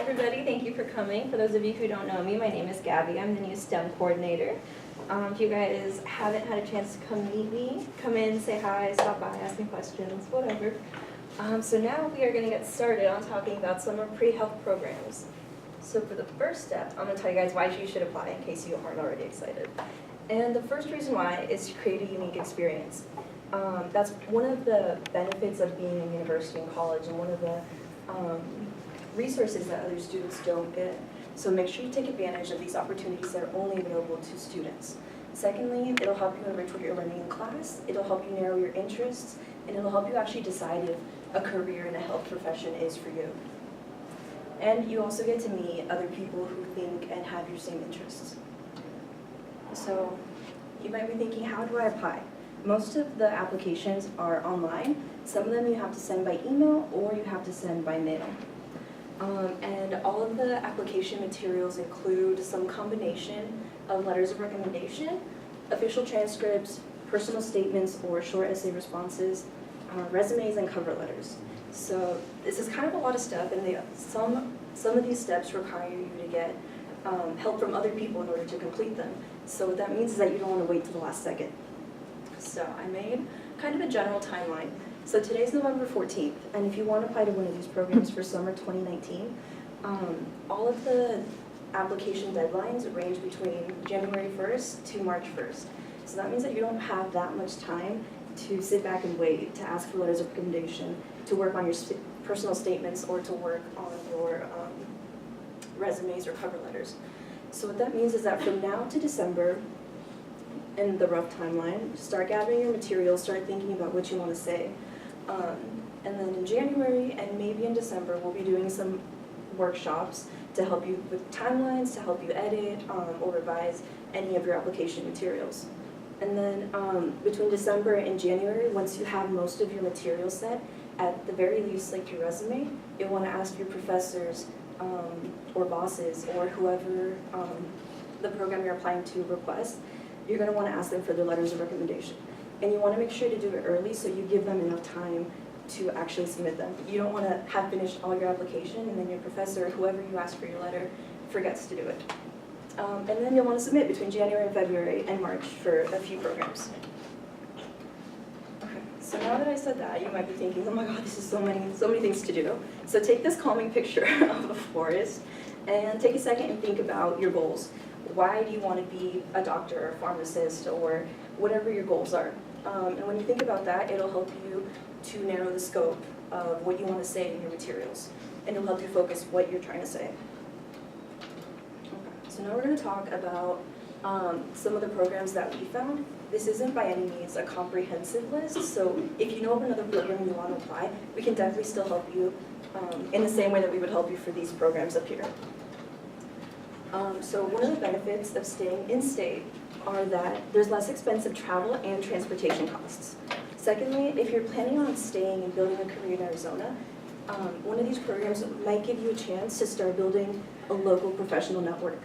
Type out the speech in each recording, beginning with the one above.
everybody, thank you for coming. For those of you who don't know me, my name is Gabby. I'm the new STEM Coordinator. If you guys haven't had a chance to come meet me, come in, say hi, stop by, ask me questions, whatever. So now we are going to get started on talking about some of pre-health programs. So for the first step, I'm going to tell you guys why you should apply in case you aren't already excited. And the first reason why is to create a unique experience. That's one of the benefits of being in university and college, and one of the resources that other students don't get. So make sure you take advantage of these opportunities that are only available to students. Secondly, it'll help you enrich what you're learning in class, it'll help you narrow your interests, and it'll help you actually decide if a career in a health profession is for you. And you also get to meet other people who think and have your same interests. So you might be thinking, how do I apply? Most of the applications are online. Some of them you have to send by email or you have to send by mail. And all of the application materials include some combination of letters of recommendation, official transcripts, personal statements or short essay responses, resumes, and cover letters. So this is kind of a lot of stuff, and some of these steps require you to get help from other people in order to complete them. So what that means is that you don't want to wait till the last second. So I made kind of a general timeline. So today's November 14th, and if you want to apply to one of these programs for summer 2019, all of the application deadlines range between January 1st to March 1st. So that means that you don't have that much time to sit back and wait, to ask for letters of recommendation, to work on your personal statements, or to work on your resumes or cover letters. So what that means is that from now to December, in the rough timeline, start gathering your materials, start thinking about what you want to say. And then in January and maybe in December, we'll be doing some workshops to help you with timelines, to help you edit or revise any of your application materials. And then between December and January, once you have most of your materials set, at the very least, like your resume, you'll want to ask your professors or bosses or whoever the program you're applying to requests, you're going to want to ask them for their letters of recommendation. And you want to make sure to do it early so you give them enough time to actually submit them. You don't want to have finished all your application and then your professor or whoever you ask for your letter forgets to do it. And then you'll want to submit between January and February and March for a few programs. Okay, so now that I said that, you might be thinking, oh my god, this is so many things to do. So take this calming picture of a forest and take a second and think about your goals. Why do you want to be a doctor or a pharmacist or whatever your goals are? And when you think about that, it'll help you to narrow the scope of what you want to say in your materials. And it'll help you focus what you're trying to say. Okay. So now we're going to talk about some of the programs that we found. This isn't by any means a comprehensive list, so if you know of another program you want to apply, we can definitely still help you in the same way that we would help you for these programs up here. So one of the benefits of staying in-state are that there's less expensive travel and transportation costs. Secondly, if you're planning on staying and building a career in Arizona, one of these programs might give you a chance to start building a local professional network.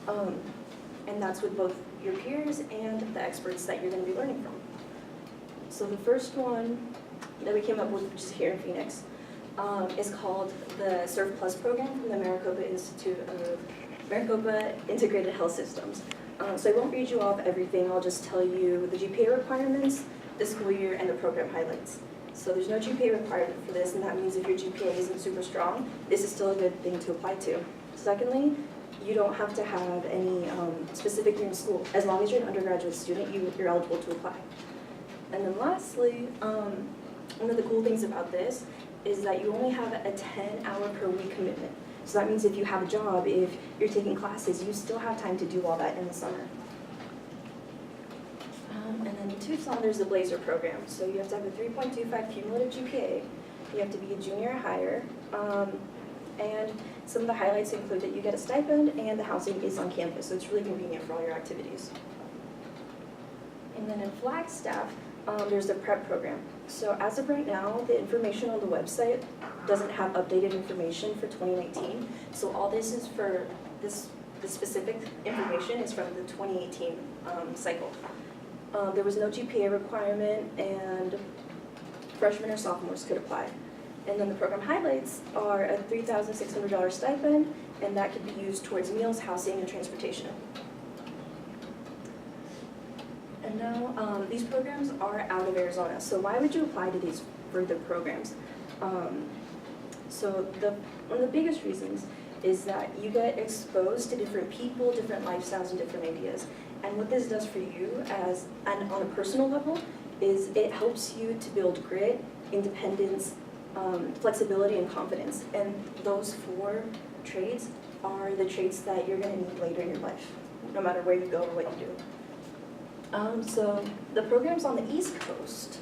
And that's with both your peers and the experts that you're going to be learning from. So the first one that we came up with, which is here in Phoenix, is called the Cert Program from the Maricopa Integrated Health Systems. So I won't read you off everything, I'll just tell you the GPA requirements, the school year, and the program highlights. So there's no GPA requirement for this, and that means if your GPA isn't super strong, this is still a good thing to apply to. Secondly, you don't have to have any specific year in school. As long as you're an undergraduate student, you're eligible to apply. And then lastly, one of the cool things about this is that you only have a 10-hour per week commitment. So that means if you have a job, if you're taking classes, you still have time to do all that in the summer. And then in Tucson, there's the Blazer program. So you have to have a 3.25 cumulative GPA. You have to be a junior or higher. And some of the highlights include that you get a stipend and the housing is on campus. So it's really convenient for all your activities. And then in Flagstaff, there's the prep program. So as of right now, the information on the website doesn't have updated information for 2019. So all this is for the specific information is from the 2018 cycle. There was no GPA requirement, and freshmen or sophomores could apply. And then the program highlights are a $3,600 stipend, and that could be used towards meals, housing, and transportation. And now, these programs are out of Arizona, so why would you apply to these further programs? So one of the biggest reasons is that you get exposed to different people, different lifestyles, and different ideas. And what this does for you and on a personal level is it helps you to build grit, independence, flexibility, and confidence. And those 4 traits are the traits that you're going to need later in your life, no matter where you go or what you do. So the programs on the East Coast,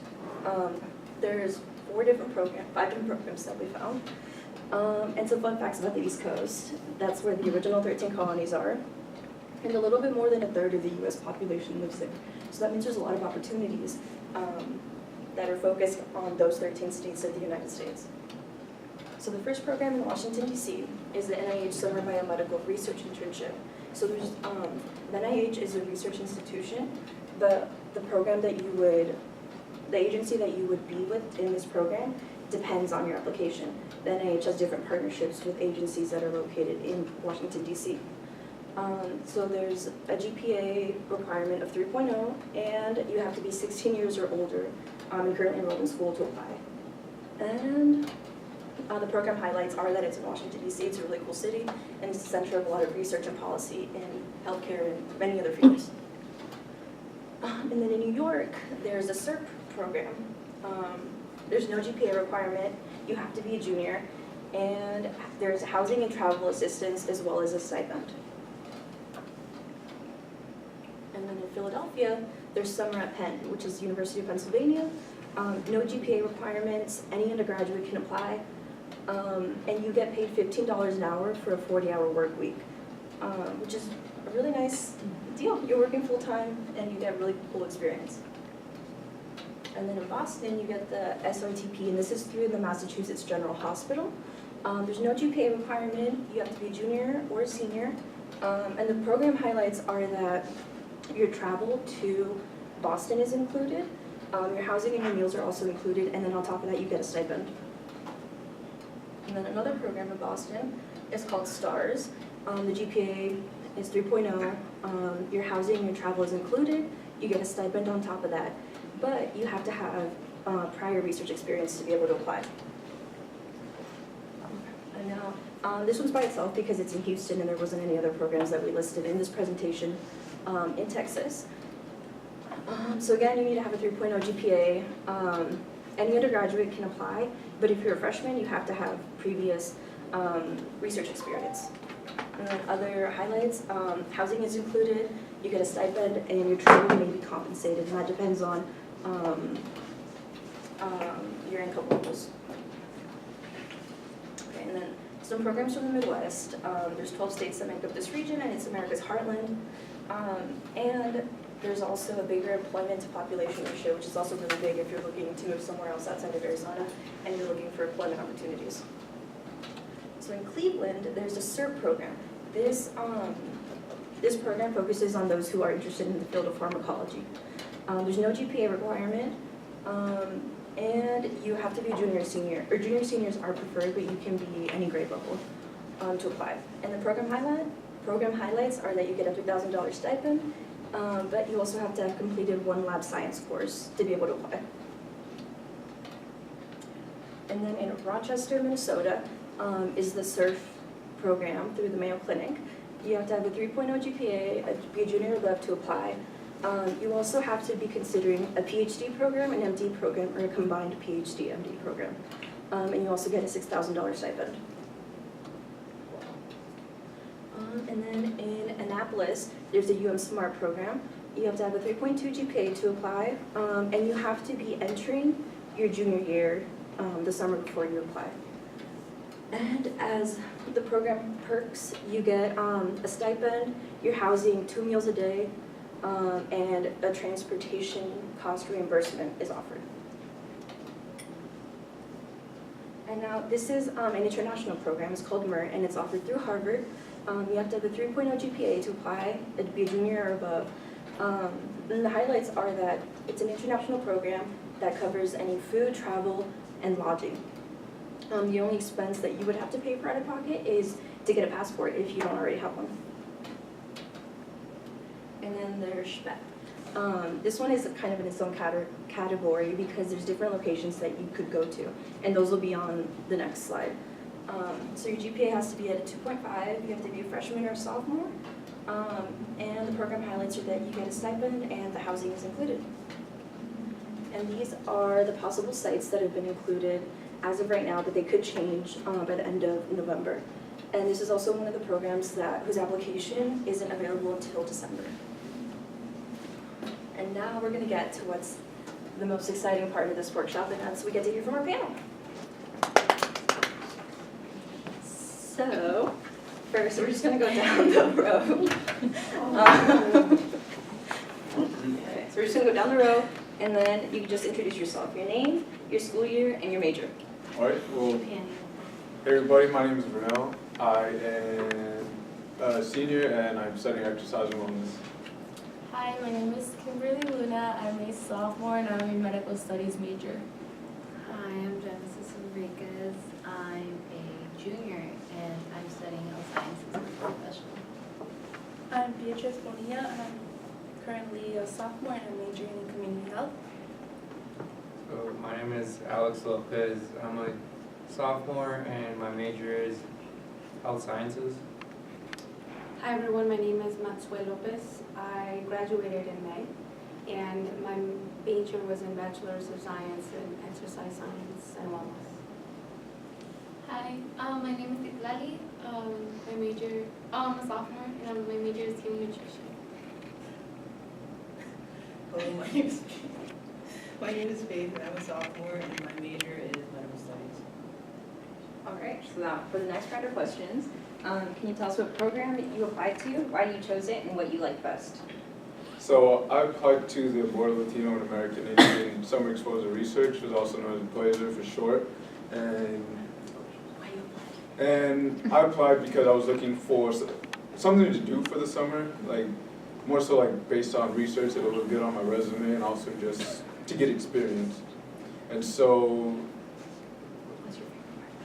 there's 5 different programs that we found. And some fun facts about the East Coast. That's where the original 13 colonies are. And a little bit more than a third of the U.S. population lives there. So that means there's a lot of opportunities that are focused on those 13 states of the United States. So the first program in Washington, D.C. is the NIH Summer Biomedical Research Internship. So there's, the NIH is a research institution, but the agency that you would be with in this program depends on your application. The NIH has different partnerships with agencies that are located in Washington, D.C. So there's a GPA requirement of 3.0, and you have to be 16 years or older and currently enrolled in school to apply. And the program highlights are that it's in Washington, D.C. It's a really cool city, and it's the center of a lot of research and policy in healthcare and many other fields. And then in New York, there's a Cert Program. There's no GPA requirement. You have to be a junior, and there's housing and travel assistance as well as a stipend. And then in Philadelphia, there's Summer at Penn, which is University of Pennsylvania. No GPA requirements. Any undergraduate can apply. And you get paid $15 an hour for a 40-hour work week, which is a really nice deal. You're working full-time, and you get really cool experience. And then in Boston, you get the SRTP, and this is through the Massachusetts General Hospital. There's no GPA requirement. You have to be a junior or a senior. And the program highlights are that your travel to Boston is included, your housing and your meals are also included, and then on top of that, you get a stipend. And then another program in Boston is called STARS. The GPA is 3.0. Your housing and your travel is included. You get a stipend on top of that. But you have to have prior research experience to be able to apply. And now, this one's by itself because it's in Houston and there wasn't any other programs that we listed in this presentation in Texas. So again, you need to have a 3.0 GPA. Any undergraduate can apply, but if you're a freshman, you have to have previous research experience. And then other highlights, housing is included, you get a stipend, and your travel may be compensated, and that depends on your income levels. Okay, and then some programs from the Midwest. There's 12 states that make up this region, and it's America's heartland. And there's also a bigger employment to population ratio, which is also really big if you're looking to move somewhere else outside of Arizona and you're looking for employment opportunities. So in Cleveland, there's a Cert Program. This program focuses on those who are interested in the field of pharmacology. There's no GPA requirement, and you have to be a junior or senior, or junior seniors are preferred, but you can be any grade level to apply. And the program highlights are that you get a $3,000 stipend, but you also have to have completed one lab science course to be able to apply. And then in Rochester, Minnesota, is the SURF program through the Mayo Clinic. You have to have a 3.0 GPA, be a junior or above to apply. You also have to be considering a PhD program, an MD program, or a combined PhD MD program. And you also get a $6,000 stipend. And then in Annapolis, there's a SMART program. You have to have a 3.2 GPA to apply, and you have to be entering your junior year the summer before you apply. And as the program perks, you get a stipend, your housing, 2 meals a day, and a transportation cost reimbursement is offered. And now this is an international program. It's called MERT, and it's offered through Harvard. You have to have a 3.0 GPA to apply, to be a junior or above. And the highlights are that it's an international program that covers any food, travel, and lodging. The only expense that you would have to pay for out of pocket is to get a passport if you don't already have one. And then there's SPEP. This one is kind of in its own category because there's different locations that you could go to, and those will be on the next slide. So your GPA has to be at a 2.5, you have to be a freshman or a sophomore, and the program highlights are that you get a stipend and the housing is included. And these are the possible sites that have been included as of right now, but they could change by the end of November. And this is also one of the programs whose application isn't available until December. And now we're going to get to what's the most exciting part of this workshop, and that's we get to hear from our panel. So, first we're just going to go down the row. Okay, so we're just going to go down the row, and then you can just introduce yourself, your name, your school year, and your major. All right, well, hey everybody, my name is Vernell. I am a senior and I'm studying exercise and wellness. Hi, my name is Kimberly Luna. I'm a sophomore and I'm a medical studies major. Hi, I'm Genesis Enriquez. I'm a junior and I'm studying health sciences as a professional. I'm Beatrice Bonilla. I'm currently a sophomore and I'm majoring in community health. So my name is Alex Lopez. I'm a sophomore and my major is health sciences. Hi everyone, my name is Maxwell Lopez. I graduated in May and my major was in Bachelor's of Science in Exercise Science and Wellness. Hi, my name is Itlali. My major, I'm a sophomore and my major is human nutrition. Hello, my name is Faith and I'm a sophomore and my major is medical studies. All right, so now for the next round of questions, can you tell us what program you applied to, why you chose it, and what you like best? So I applied to the Board of Latino and American Indian Summer Exposure Research, which is also known as BLAZER for short. And I applied because I was looking for something to do for the summer, like more so like based on research that would look good on my resume and also just to get experience. And so,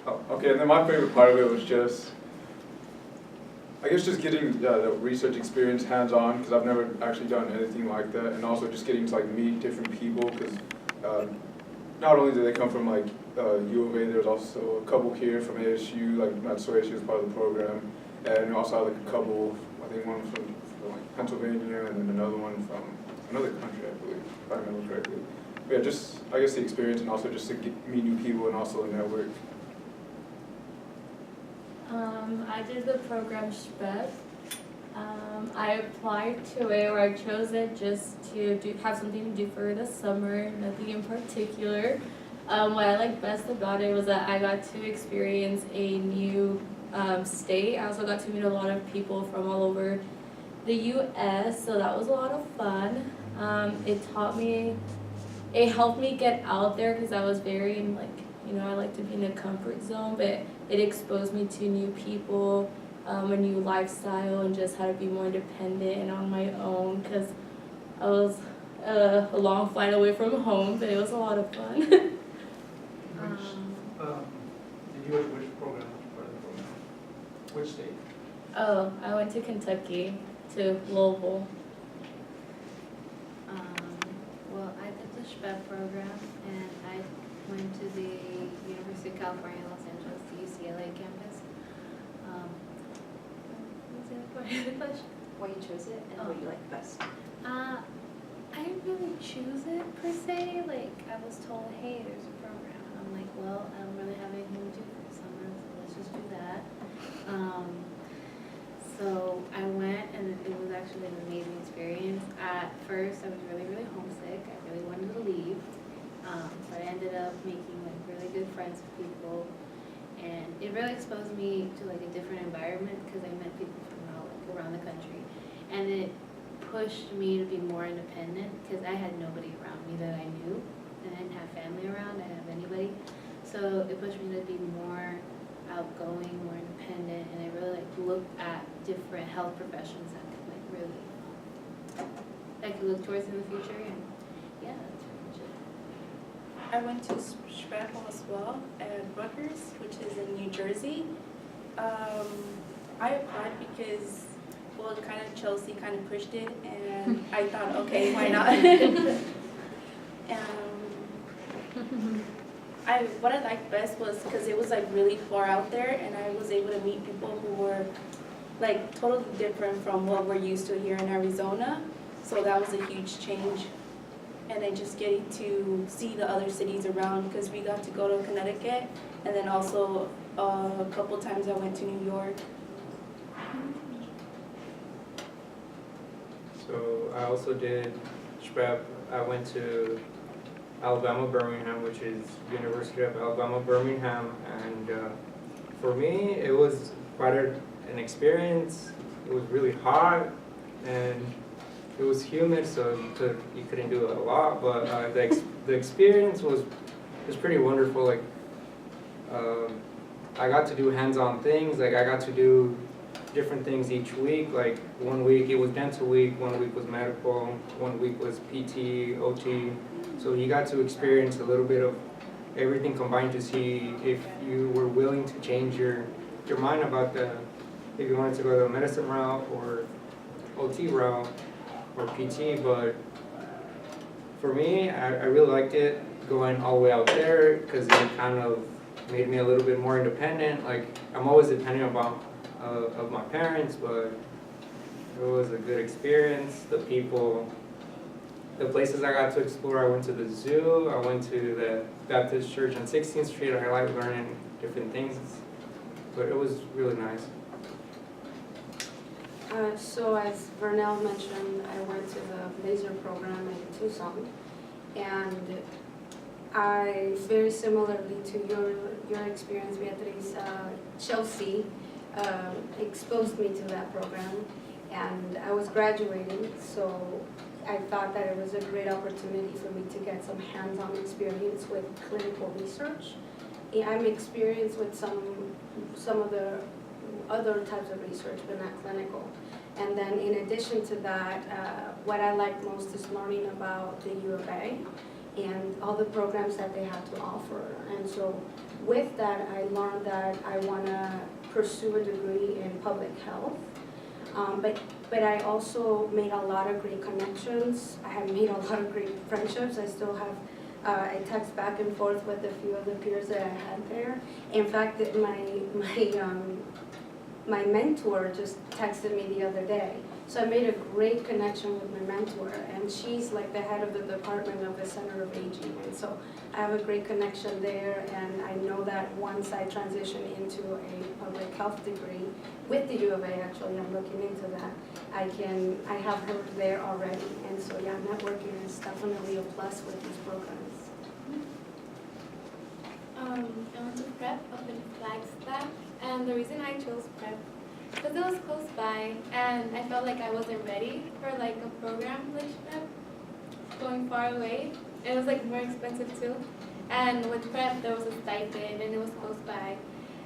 okay, and then my favorite part of it was just, I guess just getting the research experience hands-on, because I've never actually done anything like that, and also just getting to like meet different people, because not only do they come from like U of A, there's also a couple here from ASU, like so ASU is part of the program, and we also have like a couple, I think one from like Pennsylvania, and then another one from another country, I believe, if I remember correctly. But yeah, just I guess the experience, and also just to meet new people, and also the network. I did the program SPEP. I applied to it, or I chose it just to have something to do for the summer, nothing in particular. What I liked best about it was that I got to experience a new state. I also got to meet a lot of people from all over the U.S., so that was a lot of fun. It helped me get out there because I was very I like to be in a comfort zone, but it exposed me to new people, a new lifestyle, and just how to be more independent and on my own, because I was a long flight away from home, but it was a lot of fun. Which program? Which state? Oh, I went to Kentucky, to Louisville. Well, I did the SPEP program and I went to the University of California, Los Angeles, the UCLA campus. What was the other part of the question? Why you chose it, and what you like best? I didn't really choose it per se. Like, I was told, hey, there's a program. And I'm like, well, I don't really have anything to do for the summer, so let's just do that. So I went, and it was actually an amazing experience. At first, I was really, really homesick. I really wanted to leave. But I ended up making like really good friends with people. And it really exposed me to like a different environment because I met people from all like around the country. And it pushed me to be more independent because I had nobody around me that I knew. And I didn't have family around, I didn't have anybody. So it pushed me to be more outgoing, more independent, and I really like looked at different health professions that could like really, I could look towards in the future, and yeah, that's pretty much it. I went to Shrapnel as well at Rutgers, which is in New Jersey. I applied because, well, kind of Chelsea kind of pushed it, and I thought, okay, why not? What I liked best was because it was like really far out there, and I was able to meet people who were like totally different from what we're used to here in Arizona. So that was a huge change. And then just getting to see the other cities around, because we got to go to Connecticut, and then also a couple times I went to New York. So I also did SPEP. I went to Alabama, Birmingham, which is University of Alabama, Birmingham, and for me, it was quite an experience. It was really hot, and it was humid, so you couldn't do a lot, but the experience was pretty wonderful. Like, I got to do hands-on things. Like, I got to do different things each week. Like, 1 week it was dental week, 1 week was medical, 1 week was PT, OT. So you got to experience a little bit of everything combined to see if you were willing to change your mind about if you wanted to go the medicine route or OT route or PT. But for me, I really liked it going all the way out there, because it kind of made me a little bit more independent. Like, I'm always dependent of my parents, but it was a good experience. The people, the places I got to explore, I went to the zoo, I went to the Baptist Church on 16th Street. I like learning different things, but it was really nice. So as Vernell mentioned, I went to the laser program in Tucson, and very similarly to your experience, Beatriz, Chelsea exposed me to that program, and I was graduating, so I thought that it was a great opportunity for me to get some hands-on experience with clinical research. I'm experienced with some of the other types of research, but not clinical. And then in addition to that, what I like most is learning about the U of A and all the programs that they have to offer. And so with that, I learned that I want to pursue a degree in public health. But I also made a lot of great connections. I have made a lot of great friendships. I still have, I text back and forth with a few of the peers that I had there. In fact, my mentor just texted me the other day. So I made a great connection with my mentor, and she's like the head of the department of the Center of Aging. And so I have a great connection there, and I know that once I transition into a public health degree with the U of A, actually, I'm looking into that, I have her there already. And so yeah, networking is definitely a plus with these programs. I went to prep up in Flagstaff, and the reason I chose prep because it was close by, and I felt like I wasn't ready for like a program like prep going far away. It was like more expensive too, and with prep there was a stipend and it was close by,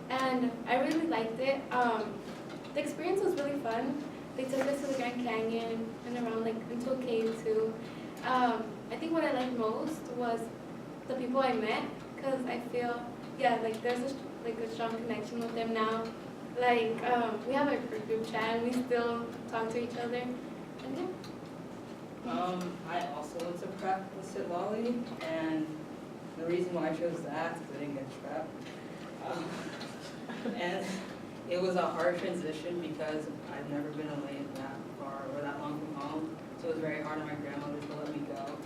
and I really liked it. The experience was really fun. They took us to the Grand Canyon and around like into a cave too. I think what I liked most was the people I met, because I feel, yeah, like there's a strong connection with them now. Like, we have a group chat and we still talk to each other. And yeah. I also went to prep with Sid Lally, and the reason why I chose that is because I didn't get prep. And it was a hard transition because I've never been away that far or that long from home, so it was very hard on my grandmother to let me go.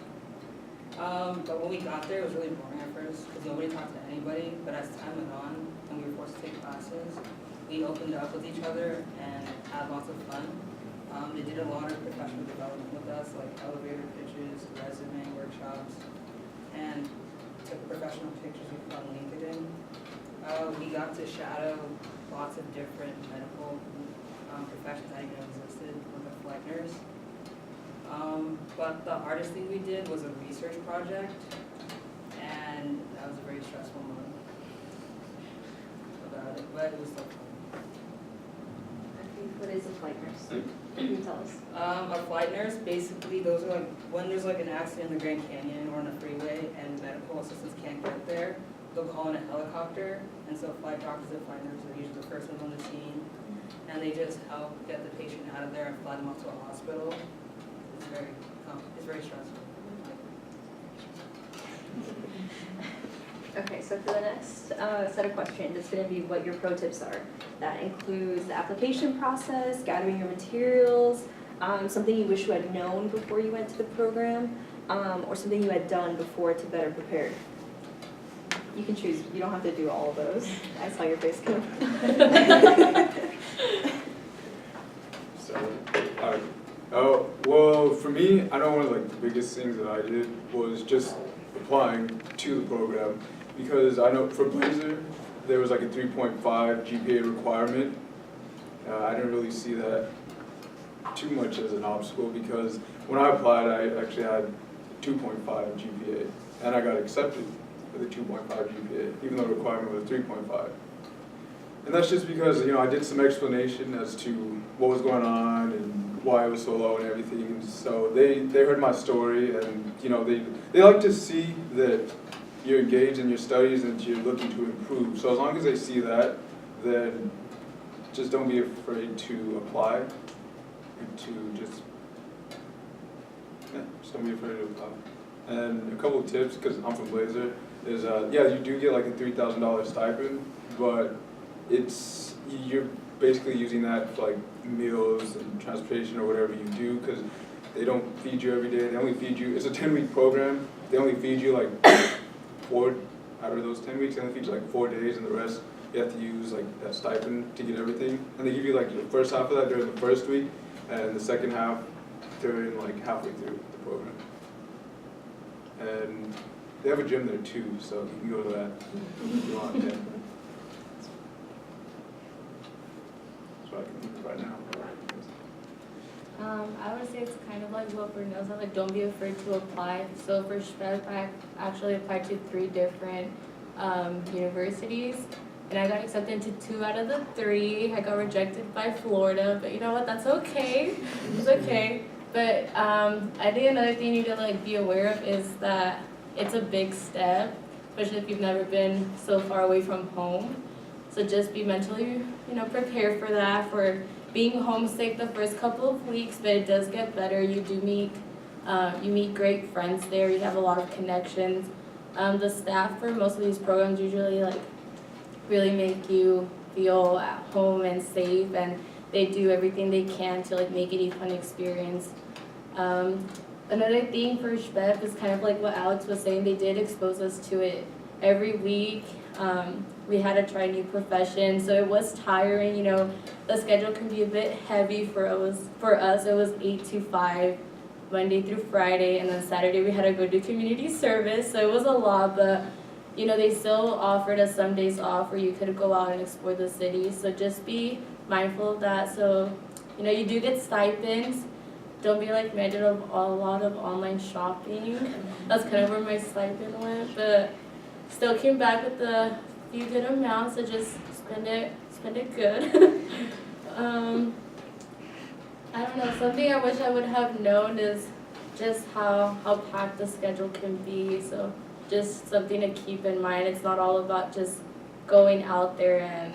But when we got there, it was really boring at first because nobody talked to anybody. But as time went on and we were forced to take classes, we opened up with each other and had lots of fun. They did a lot of professional development with us, like elevator pitches, resume workshops, and took professional pictures we put on LinkedIn. We got to shadow lots of different medical professions that even existed with the Fleckners. But the hardest thing we did was a research project, and that was a very stressful month about it, but it was still fun. What is a flight nurse? Can you tell us? A flight nurse, basically, those are like, when there's like an accident in the Grand Canyon or on a freeway and medical assistants can't get there, they'll call in a helicopter, and so flight doctors and flight nurses are usually the first ones on the scene, and they just help get the patient out of there and fly them up to a hospital. It's very stressful. Okay, so for the next set of questions, it's going to be what your pro tips are. That includes the application process, gathering your materials, something you wish you had known before you went to the program, or something you had done before to better prepare. You can choose. You don't have to do all of those. I saw your face come. Well, for me, I know one of like the biggest things that I did was just applying to the program, because I know for Blazer there was like a 3.5 GPA requirement. I didn't really see that too much as an obstacle, because when I applied I actually had 2.5 GPA and I got accepted with a 2.5 GPA, even though the requirement was 3.5. And that's just because, I did some explanation as to what was going on and why it was so low and everything. And so they heard my story, and they like to see that you're engaged in your studies and that you're looking to improve. So as long as they see that, then just don't be afraid to apply, and to just don't be afraid to apply. And a couple of tips, because I'm from Blazer, is you do get like a $3,000 stipend, but you're basically using that for like meals and transportation or whatever you do, because they don't feed you every day. They only feed you, it's a 10-week program. They only feed you like 4 out of those 10 weeks. They only feed you like 4 days, and the rest you have to use like that stipend to get everything. And they give you like the first half of that during the first week, and the second half during like halfway through the program. And they have a gym there too, so you can go to that if you want. Yeah. So I can think right now. I would say it's kind of like what Brunel said, like don't be afraid to apply. So for SPED, I actually applied to 3 different universities, and I got accepted to 2 out of the 3. I got rejected by Florida, but you know what, that's okay. It's okay. But I think another thing you need to like be aware of is that it's a big step, especially if you've never been so far away from home. So just be mentally, prepared for that, for being homesick the first couple of weeks, but it does get better. You do meet, you meet great friends there. You have a lot of connections. The staff for most of these programs usually like really make you feel at home and safe, and they do everything they can to like make it a fun experience. Another thing for SPEP is kind of like what Alex was saying. They did expose us to it every week. We had to try a new profession, so it was tiring. The schedule can be a bit heavy for us. It was 8 to 5, Monday through Friday, and then Saturday we had to go do community service. So it was a lot, but they still offered us some days off where you could go out and explore the city. So just be mindful of that. So you do get stipends. Don't be like me. I did a lot of online shopping. That's kind of where my stipend went, but still came back with a few good amounts. So just spend it good. I don't know. Something I wish I would have known is just how packed the schedule can be. So just something to keep in mind. It's not all about just going out there and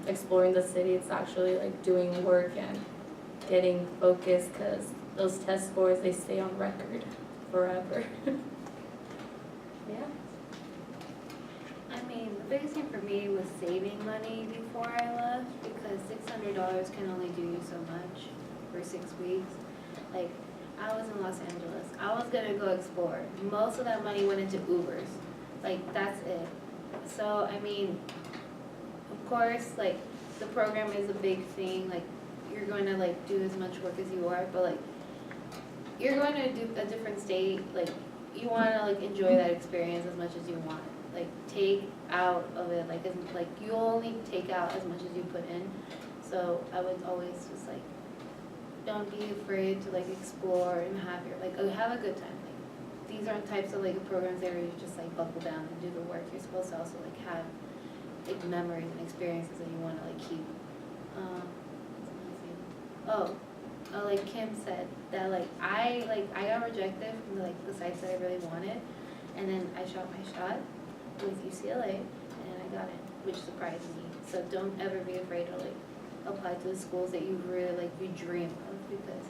exploring the city. It's actually like doing work and getting focused, because those test scores, they stay on record forever. Yeah. I mean, the biggest thing for me was saving money before I left, because $600 can only do you so much for 6 weeks. Like, I was in Los Angeles. I was gonna go explore. Most of that money went into Ubers. Like, that's it. So, I mean, of course, like, the program is a big thing. Like, you're going to, like, do as much work as you are, but, like, you're going to do a different state. Like, you want to, like, enjoy that experience as much as you want. Like, take out of it, like, you only take out as much as you put in. So I would always just, like, don't be afraid to, like, explore and have a good time. Like, these aren't types of, like, programs where you just, like, buckle down and do the work. You're supposed to also, like, have, like, memories and experiences that you want to, like, keep. like Kim said, that I got rejected from the sites that I really wanted, and then I shot my shot with UCLA, and I got it, which surprised me. So don't ever be afraid to apply to the schools that you really you dream of, because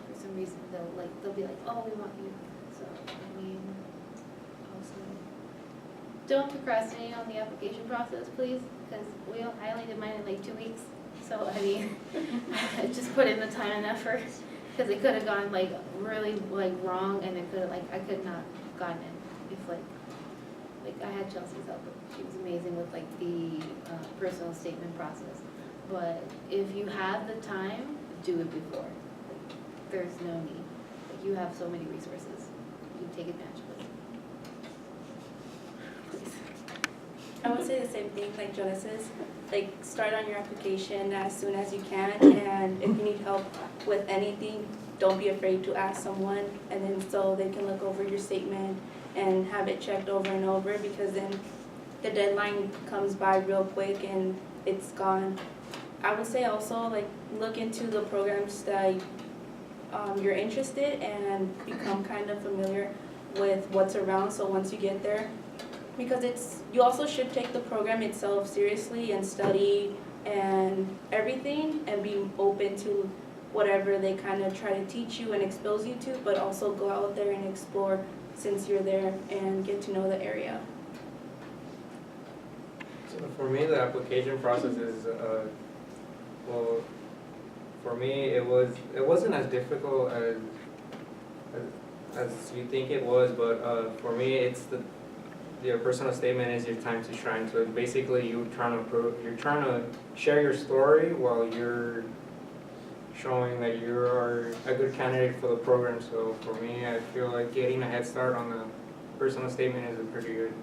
for some reason they'll be like, oh, we want you. So I mean, also don't procrastinate on the application process, please, because I only did mine in 2 weeks. So I mean, I just put in the time and effort, because it could have gone really wrong, and it could I could not gotten it if I had Chelsea's help. She was amazing with the personal statement process. But if you have the time, do it before. There's no need. You have so many resources. You can take advantage of it. Please. I would say the same thing like Genesis. Start on your application as soon as you can, and if you need help with anything, don't be afraid to ask someone, and then so they can look over your statement and have it checked over and over, because then the deadline comes by real quick and it's gone. I would say also look into the programs that you're interested in and become kind of familiar with what's around, so once you get there, because you also should take the program itself seriously and study and everything, and be open to whatever they kind of try to teach you and expose you to, but also go out there and explore since you're there and get to know the area. So for me, the application process is, well, for me, it wasn't as difficult as you think it was, but for me, it's your personal statement is your time to shine. So basically, you're trying to share your story while you're showing that you are a good candidate for the program. So for me, I feel like getting a head start on the personal statement is a pretty good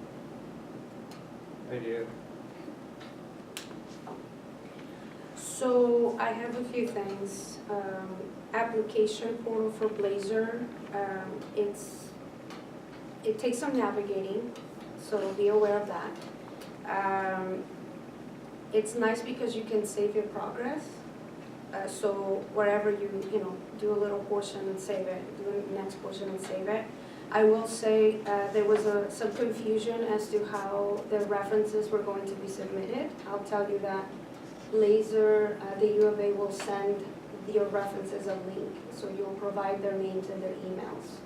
idea. So I have a few things. Application portal for Blazer, it takes some navigating, so be aware of that. It's nice because you can save your progress. So wherever you do a little portion and save it, do the next portion and save it. I will say there was some confusion as to how the references were going to be submitted. I'll tell you that Blazer, the U of A will send your references a link, so you'll provide their names and their emails.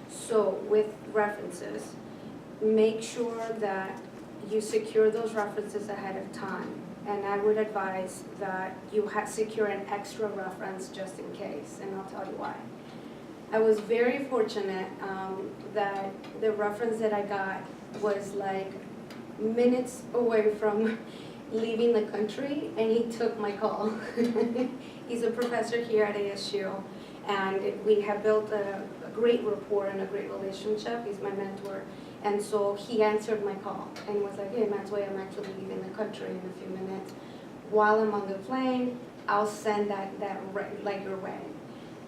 So with references, make sure that you secure those references ahead of time. And I would advise that you secure an extra reference just in case, and I'll tell you why. I was very fortunate that the reference that I got was minutes away from leaving the country, and he took my call. He's a professor here at ASU, and we have built a great rapport and a great relationship. He's my mentor. And so he answered my call and was like, hey, Maxwell, I'm actually leaving the country in a few minutes. While I'm on the plane, I'll send that your way.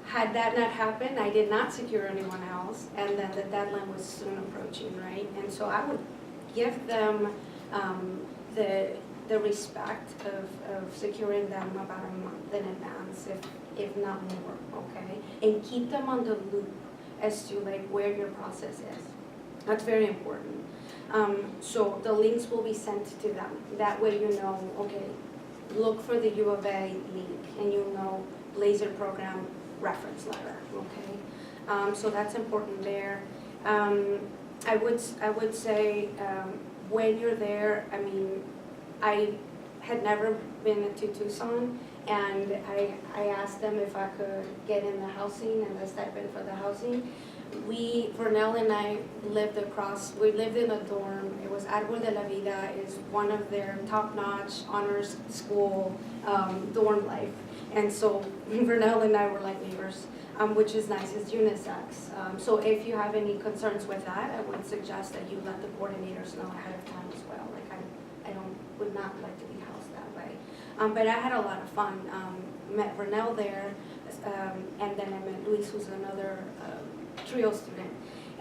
Had that not happened, I did not secure anyone else, and then the deadline was soon approaching, right? And so I would give them the respect of securing them about a month in advance, if not more, okay? And keep them on the loop as to where your process is. That's very important. So the links will be sent to them. That way you know, okay, look for the U of A link, and you'll know Blazer Program reference letter, okay? So that's important there. I would say when you're there, I mean, I had never been to Tucson, and I asked them if I could get in the housing and the stipend for the housing. Vernell and I lived in a dorm. It was Árbol de la Vida, is one of their top-notch honors school dorm life. And so Vernell and I were like neighbors, which is nice, it's unisex. So if you have any concerns with that, I would suggest that you let the coordinators know ahead of time as well. I would not like to be housed that way. But I had a lot of fun. Met Vernell there, and then I met Luis, who's another trio student.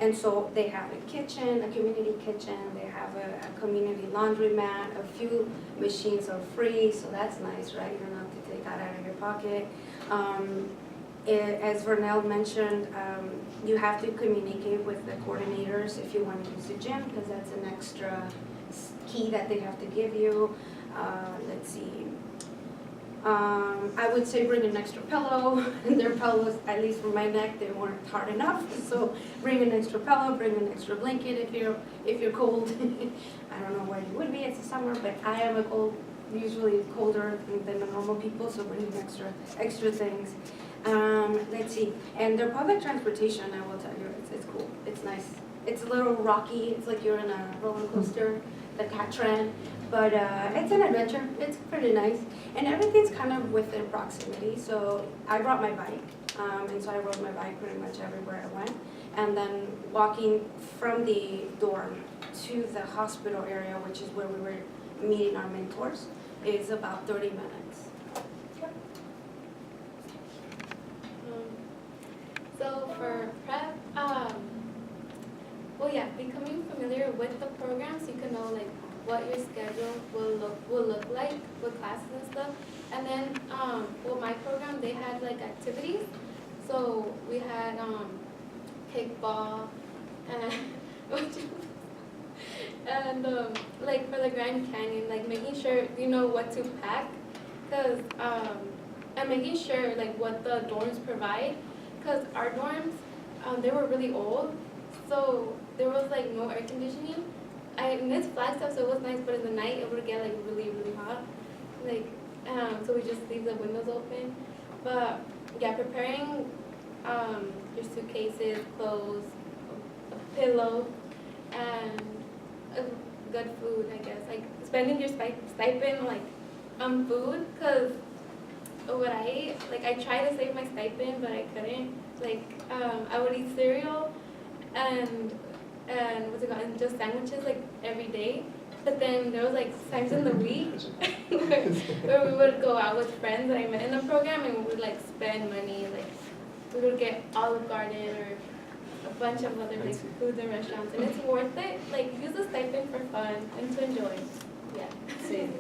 And so they have a kitchen, a community kitchen, they have a community laundromat, a few machines are free, so that's nice, right? You don't have to take that out of your pocket. As Vernell mentioned, you have to communicate with the coordinators if you want to use the gym, because that's an extra key that they have to give you. Let's see. I would say bring an extra pillow. Their pillows, at least for my neck, they weren't hard enough. So bring an extra pillow, bring an extra blanket if you're cold. I don't know why you would be, it's the summer, but I am usually colder than the normal people, so bring extra things. Let's see, and their public transportation, I will tell you, it's cool, it's nice. It's a little rocky, it's like you're in a roller coaster, the Catran, but it's an adventure, it's pretty nice. And everything's kind of within proximity, so I brought my bike, and so I rode my bike pretty much everywhere I went. And then walking from the dorm to the hospital area, which is where we were meeting our mentors, is about 30 minutes. So for prep, well, yeah, becoming familiar with the program so you can know like what your schedule will look like with classes and stuff. And then, well, my program, they had like activities. So we had kickball and like for the Grand Canyon, like making sure you know what to pack, cause and making sure like what the dorms provide. Because our dorms, they were really old, so there was like no air conditioning. And it's Flagstaff, so it was nice, but in the night it would get like really, really hot. Like, so we just leave the windows open. But yeah, preparing your suitcases, clothes, a pillow, and good food, I guess. Like spending your stipend like on food, because what I ate, like I tried to save my stipend, but I couldn't. Like I would eat cereal and what's it called, and just sandwiches like every day. But then there was like times in the week where we would go out with friends that I met in the program, and we would like spend money. Like we would get Olive Garden or a bunch of other like foods and restaurants, and it's worth it. Like use the stipend for fun and to enjoy. Yeah. Same.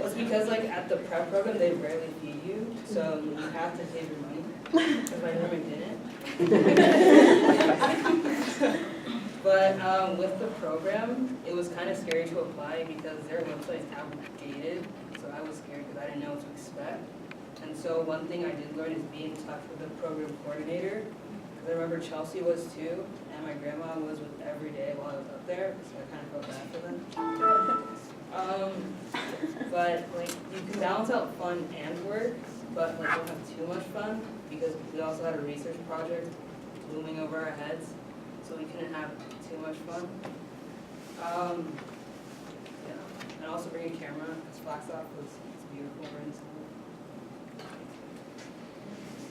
It's because like at the prep program they rarely feed you, so you have to save your money. Because my roommate didn't. But with the program, it was kind of scary to apply because their website's outdated. So I was scared because I didn't know what to expect. And so one thing I did learn is be in touch with the program coordinator. Because I remember Chelsea was too, and my grandma was with every day while I was up there, so I kind of felt bad for them. But like you can balance out fun and work, but like don't have too much fun because we also had a research project looming over our heads, so we couldn't have too much fun. Yeah, and also bring a camera because Flagstaff it's beautiful during summer.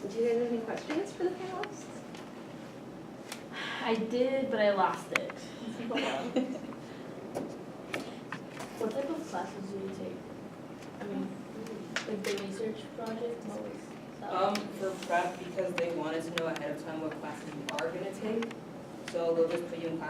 Do you guys have any questions for the panelists? I did, but I lost it. What type of classes do you take? I mean, like the research project? For prep, because they wanted to know ahead of time what classes you are going to take, so they'll just put you in class